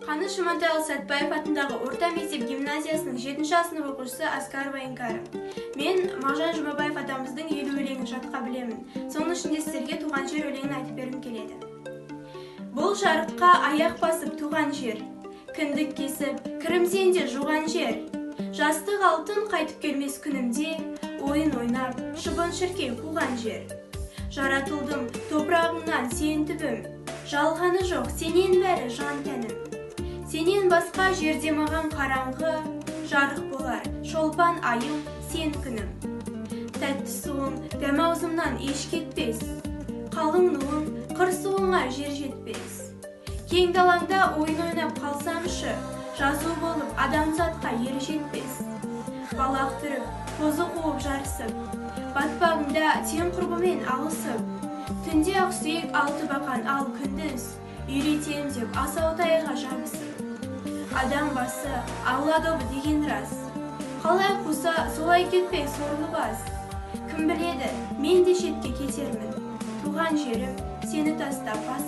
Қаныш Имантайұлы Сәтбаев атындағы орта мектеп гимназиясының 7-ші сынып оқушысы Аскарова Инкара. Мен Мағжан Жұмабаев атамыздың 50 өлеңін жатқа білемін. Соның ішінде сіздерге туған жер өлеңін айтып бергім келеді. Бұл жарыққа аяқ басып туған жер, кіндік кесіп, кірімсенде жуған жер. Жастық алтын қайтып келмес күнімде, ойын ойнап, шыбын шіркей қуған жер. Жаратылдым топырағыңнан сен түбім, жалғаны жоқ сенен бәрі жан тәнім. Сенен басқа жерде маған қараңғы, жарық болар шолпан айым сен күнім. Тәтті суың дәм аузымнан еш кетпес, қалың нуың қыр суыңа жер жетпес. Кең далаңда ойын ойнап қалсамшы, жазу болып адамзатқа ел жетпес. Балақ түріп, қозы қуып жарысып, батпағыңда тен құрбымен алысып, түнде ақсүйек алты бақан ал күндіз, үйретем деп асау тайға жабысып. Адам басы Алла добы деген рас, қалай қуса солай кетпек сорлы бас. Кім біледі, мен де шетке кетермін, туған жерім сені тастап бас